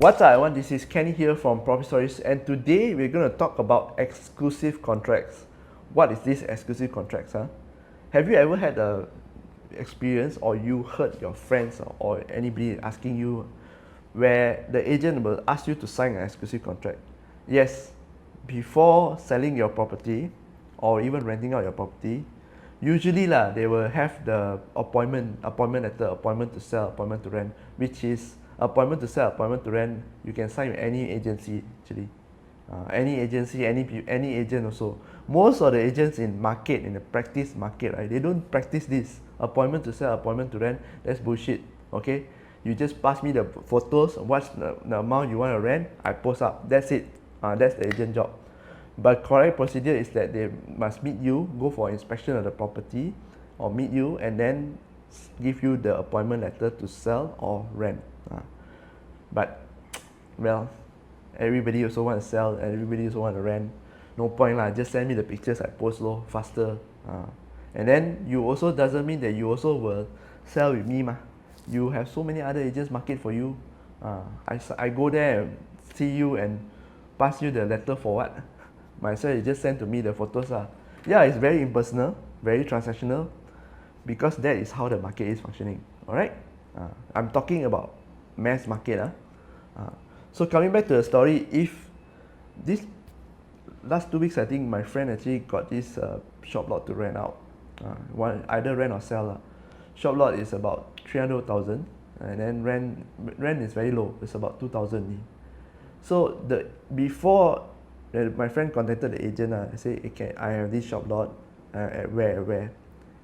What's up everyone, this is Kenny here from Profit Stories, and today we're going to talk about exclusive contracts. What is this exclusive contracts? Have you ever had a experience or you heard your friends or anybody asking you where the agent will ask you to sign an exclusive contract? Yes, before selling your property or even renting out your property, usually they will have the appointment letter, appointment to sell, appointment to rent, which is appointment to sell, appointment to rent. You can sign with any agency actually, any agency, any agent also. Most of the agents in the practice market, right, they don't practice this appointment to sell, appointment to rent. That's bullshit. Okay, you just pass me the photos, what's the amount you want to rent, I post up, that's it. That's the agent job. But correct procedure is that they must meet you, go for inspection of the property, or meet you and then give you the appointment letter to sell or rent. But well, everybody also want to sell, and everybody also want to rent. No point lah, just send me the pictures, I post low faster. And then you also doesn't mean that you also will sell with me mah. You have so many other agents market for you. I go there and see you and pass you the letter for what? Might as well you just send to me the photos lah. Yeah, it's very impersonal, very transactional, because that is how the market is functioning. Alright? I'm talking about mass market. So coming back to the story, if this last 2 weeks, I think my friend actually got this shop lot to rent out. Either rent or sell. Shop lot is about 300,000, and then rent is very low. It's about 2,000. So before my friend contacted the agent, I say, okay, I have this shop lot at where,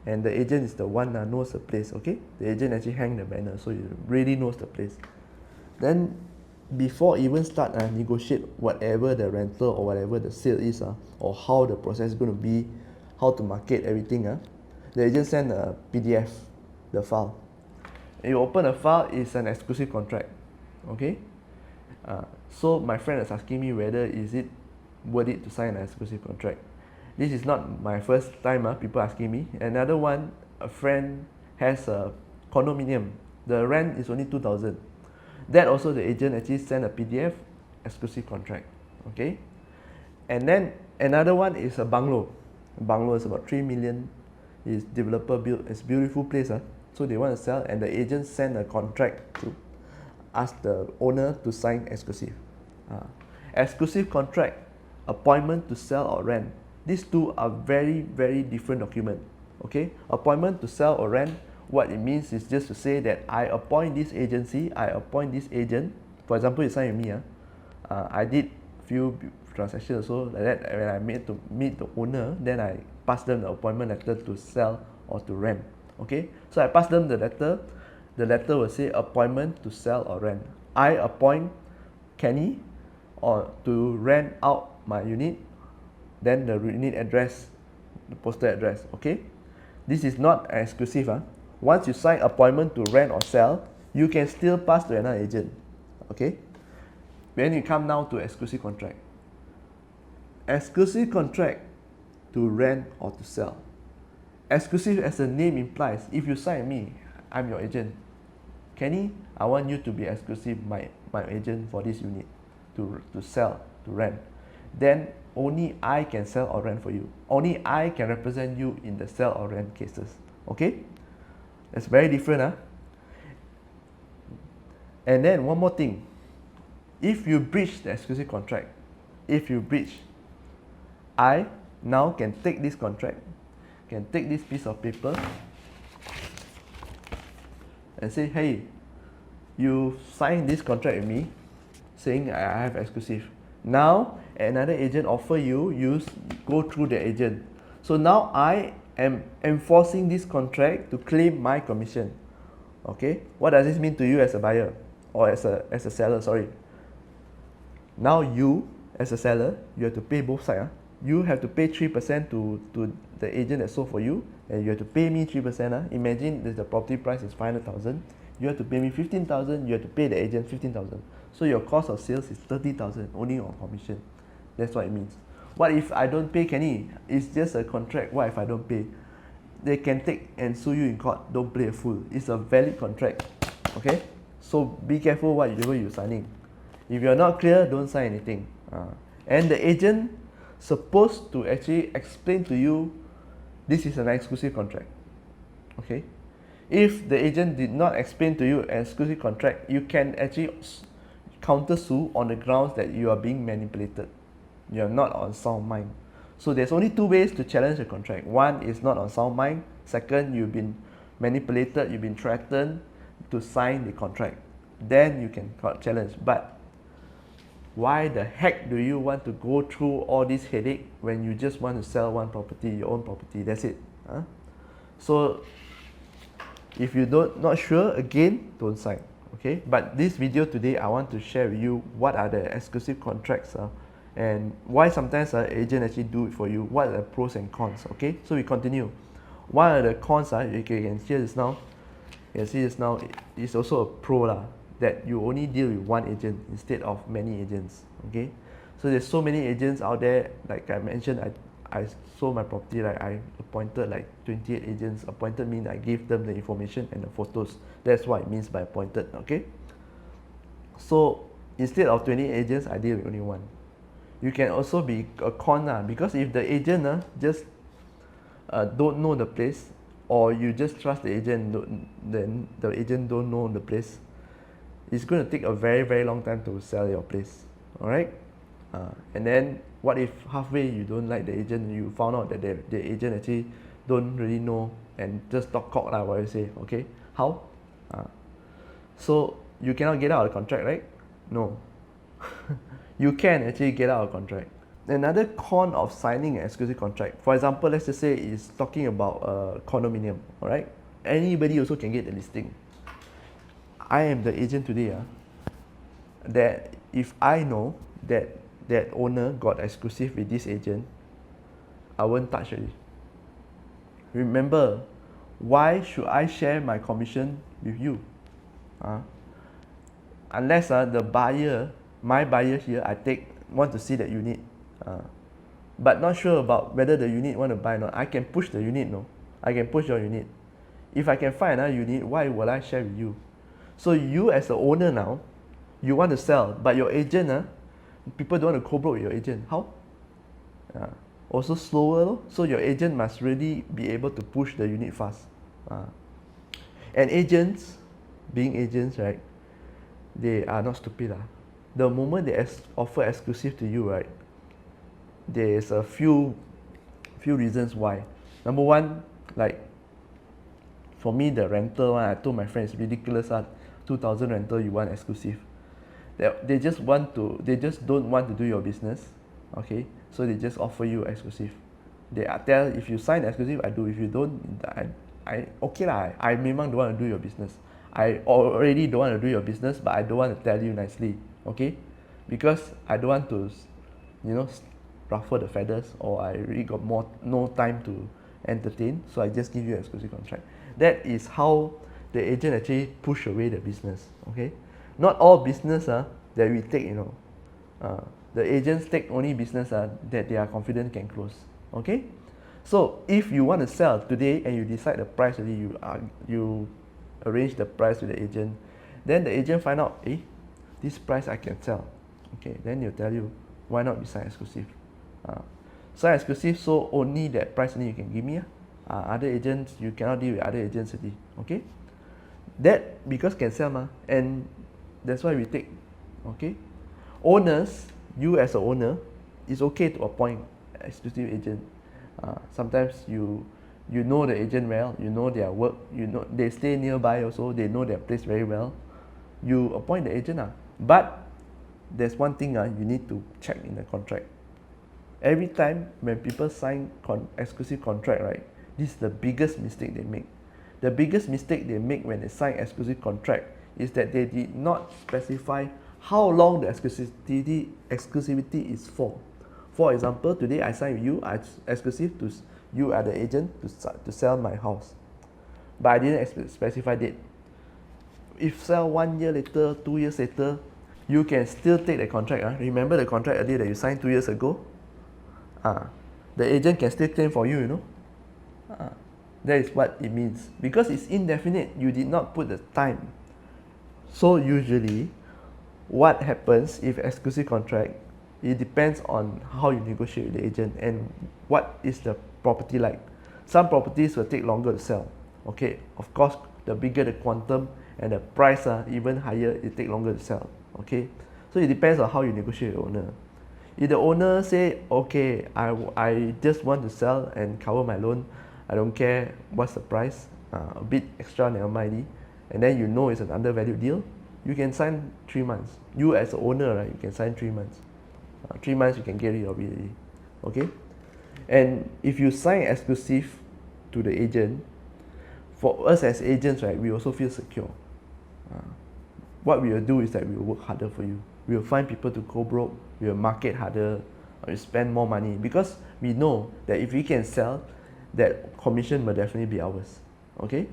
and the agent is the one that knows the place. Okay, the agent actually hang the banner, so he really knows the place. Then before even start negotiate whatever the rental or whatever the sale is, or how the process is going to be, how to market everything, the agent send a PDF, the file. And you open a file, it's an exclusive contract. Okay, so my friend is asking me whether is it worth it to sign an exclusive contract. This is not my first time people asking me. Another one, a friend has a condominium. The rent is only 2,000. That also the agent actually sent a PDF exclusive contract. Okay, and then another one is a bungalow. Bungalow is about 3 million. Is developer built. It's beautiful place. So they want to sell, and the agent sent a contract to ask the owner to sign exclusive. Exclusive contract, appointment to sell or rent. These two are very, very different documents. Okay, appointment to sell or rent, what it means is just to say that I appoint this agency, I appoint this agent. For example, you sign with me. I did few transactions also like that. When I made to meet the owner, then I pass them the appointment letter to sell or to rent. Okay, so I pass them the letter. The letter will say appointment to sell or rent. I appoint Kenny or to rent out my unit, then the unit address, the postal address. Okay, this is not exclusive. Once you sign appointment to rent or sell, you can still pass to another agent. Okay, when you come now to exclusive contract, exclusive contract to rent or to sell. Exclusive, as the name implies, if you sign me, I'm your agent. Kenny, I want you to be exclusive, my agent for this unit, to sell, to rent. Then only I can sell or rent for you. Only I can represent you in the sell or rent cases. Okay, that's very different. And then one more thing, if you breach the exclusive contract, I now can take this contract, can take this piece of paper and say, hey, you sign this contract with me saying I have exclusive. Now another agent offer you go through the agent. So now I am enforcing this contract to claim my commission. Okay, what does this mean to you as a buyer or as a seller? Sorry. Now you as a seller, you have to pay both sides. You have to pay 3% to the agent that sold for you, and you have to pay me 3%. Imagine that the property price is 500,000. You have to pay me 15,000. You have to pay the agent 15,000. So your cost of sales is 30,000 only on commission. That's what it means. What if I don't pay, Kenny? It's just a contract. What if I don't pay? They can take and sue you in court. Don't play a fool. It's a valid contract. Okay? So be careful whatever you're signing. If you're not clear, don't sign anything. And the agent supposed to actually explain to you this is an exclusive contract. Okay, if the agent did not explain to you an exclusive contract, you can actually counter sue on the grounds that you are being manipulated. You are not on sound mind. So there's only two ways to challenge a contract. One is not on sound mind. Second, you've been manipulated, you've been threatened to sign the contract. Then you can challenge. But why the heck do you want to go through all this headache when you just want to sell one property, your own property? That's it. So if you not sure, again, don't sign. Okay, but this video today I want to share with you what are the exclusive contracts and why sometimes an agent actually do it for you. What are the pros and cons? Okay, so we continue. One of the cons you can see this now. You can see this now. It's also a pro that you only deal with one agent instead of many agents. Okay, so there's so many agents out there. Like I mentioned, I sold my property, like I appointed like 28 agents. Appointed means I gave them the information and the photos. That's what it means by appointed. Okay, so instead of 20 agents, I deal with only one. You can also be a con because if the agent just don't know the place, or you just trust the agent, then the agent don't know the place, it's going to take a very, very long time to sell your place. All right, and then what if halfway you don't like the agent, you found out that the agent actually don't really know and just talk cock what you say. Okay, how? So you cannot get out of the contract, right? No. You can actually get out of contract. Another con of signing an exclusive contract, for example, let's just say is talking about a condominium. All right, anybody also can get the listing. I am the agent today. That if I know that that owner got exclusive with this agent, I won't touch it. Remember, why should I share my commission with you? Unless the buyer, my buyer here, want to see that unit, but not sure about whether the unit want to buy or not. I can push the unit, no? I can push your unit. If I can find another unit, why will I share with you? So you as the owner now, you want to sell, but your agent, people don't want to co-broke with your agent. How? Also slower, so your agent must really be able to push the unit fast. And agents, being agents, right, they are not stupid. The moment they offer exclusive to you, right, there's a few reasons why. Number one, like for me, the rental one, I told my friends, ridiculous. 2,000 rental, you want exclusive. They just don't want to do your business. Okay, so they just offer you exclusive. They tell, if you sign exclusive, I do. If you don't, I okay lah. I memang don't want to do your business. I already don't want to do your business, but I don't want to tell you nicely. Okay, because I don't want to, ruffle the feathers, or I really got no time to entertain. So I just give you an exclusive contract. That is how the agent actually push away the business. Okay, not all business that we take, the agents take only business that they are confident can close. Okay, so if you want to sell today and you decide the price, you arrange the price with the agent, then the agent find out, this price I can sell. Okay, then they'll tell you, why not we sign exclusive? Sign exclusive, so only that price only you can give me. Other agents, you cannot deal with other agents already. Okay, that because can sell and that's why we take. Okay, owners, you as an owner, it's okay to appoint exclusive agent. Sometimes you know the agent well, you know their work, they stay nearby also, they know their place very well. You appoint the agent, but there's one thing you need to check in the contract. Every time when people sign exclusive contract, right, this is the biggest mistake they make. The biggest mistake they make when they sign exclusive contract is that they did not specify how long the exclusivity is for. For example, today I sign with you, I exclusive to you are the agent to sell my house, but I didn't specify date. If sell 1 year later, 2 years later, you can still take the contract. Remember the contract earlier that you signed 2 years ago? The agent can still claim for you, That is what it means. Because it's indefinite, you did not put the time. So usually, what happens if exclusive contract, it depends on how you negotiate with the agent and what is the property like. Some properties will take longer to sell. Okay, of course, the bigger the quantum and the price even higher, it take longer to sell. Okay, so it depends on how you negotiate with the owner. If the owner say, okay, I just want to sell and cover my loan, I don't care what's the price, a bit extra, never mind, and then you know it's an undervalued deal, you can sign 3 months. You as the owner, right, you can sign 3 months. 3 months you can get rid of it already. Okay? And if you sign exclusive to the agent, for us as agents, right, we also feel secure. What we will do is that we will work harder for you. We will find people to go broke, we will market harder, we spend more money, because we know that if we can sell, that commission will definitely be ours. Okay?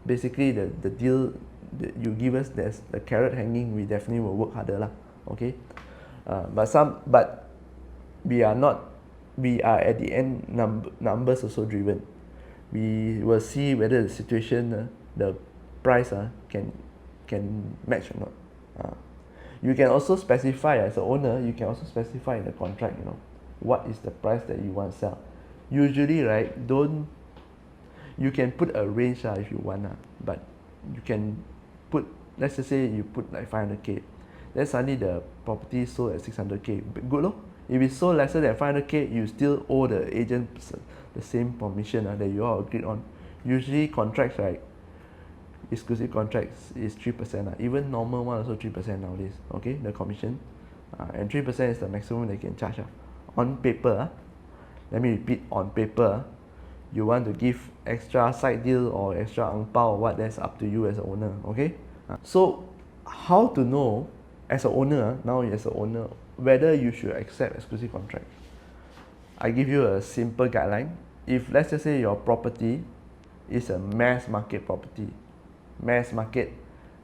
Basically the deal that you give us, there's the carrot hanging, we definitely will work harder lah. Okay? But we are not, we are at the end numbers also driven. We will see whether the situation, the price can match or not. You can also specify as an owner, you can also specify in the contract, what is the price that you want to sell. Usually, right, you can put a range if you want, but you can put, let's just say you put like 500k, then suddenly the property is sold at 600k, good lor. If it's sold lesser than 500k, you still owe the agent the same commission that you all agreed on. Usually contracts, right, exclusive contracts is 3%. Even normal one also 3% nowadays. Okay, the commission, and 3% is the maximum they can charge. On paper, let me repeat, on paper, you want to give extra side deal or extra ang pao or what, that's up to you as an owner. Okay, so how to know as an owner, now as an owner, whether you should accept exclusive contract? I give you a simple guideline. If let's just say your property is a mass market property, mass market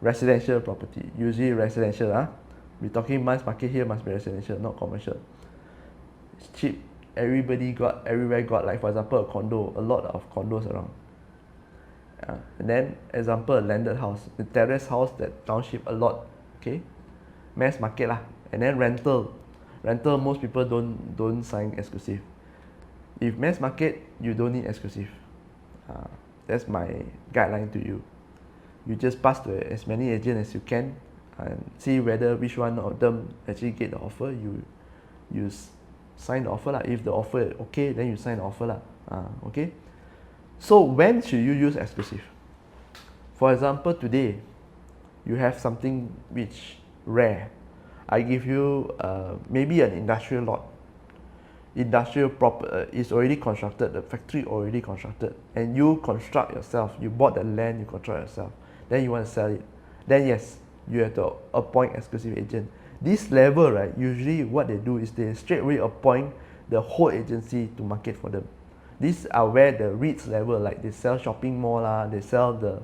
residential property, usually residential, we're talking mass market here, must be residential, not commercial. It's cheap, everywhere got, like for example a condo, a lot of condos around. And then example, a landed house, the terrace house, that township, a lot. Okay, mass market lah. And then rental, most people don't sign exclusive. If mass market, you don't need exclusive. That's my guideline to you. You just pass to as many agents as you can and see whether which one of them actually get the offer. You sign the offer lah. If the offer okay, then you sign the offer lah. Okay. So when should you use exclusive? For example, today you have something which rare. I give you maybe an industrial lot. Industrial is already constructed, the factory already constructed, and you construct yourself. You bought the land, you construct yourself. Then you want to sell it. Then yes, you have to appoint exclusive agent. This level, right, usually what they do is they straight away appoint the whole agency to market for them. These are where the REITs level, like they sell shopping mall, they sell the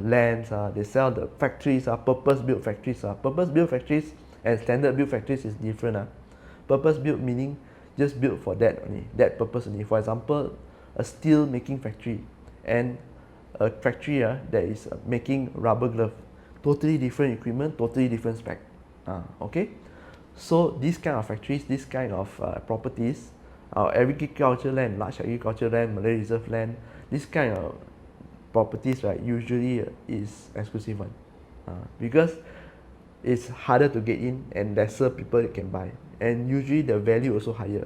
lands, they sell the factories, purpose-built factories. Purpose-built factories and standard-built factories is different. Purpose-built meaning just built for that only, that purpose only. For example, a steel making factory and a factory that is making rubber glove. Totally different equipment, totally different spec. Okay, so these kind of factories, this kind of properties, agriculture land, large agriculture land, Malay reserve land, this kind of properties, right, usually is exclusive one, because it's harder to get in and lesser people can buy, and usually the value also higher.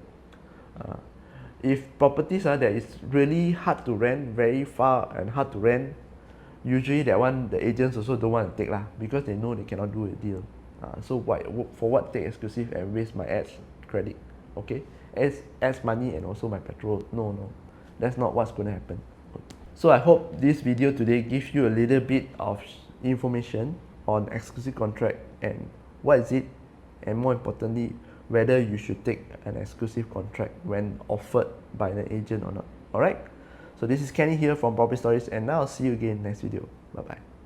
If properties that is really hard to rent, very far and hard to rent, usually that one the agents also don't want to take lah, because they know they cannot do a deal. So for what take exclusive and waste my ads credit? Okay, as money and also my petrol. No, that's not what's going to happen. So I hope this video today gives you a little bit of information on exclusive contract and what is it, and more importantly, whether you should take an exclusive contract when offered by an agent or not. Alright, so this is Kenny here from Property Stories, and now I'll see you again next video. Bye bye.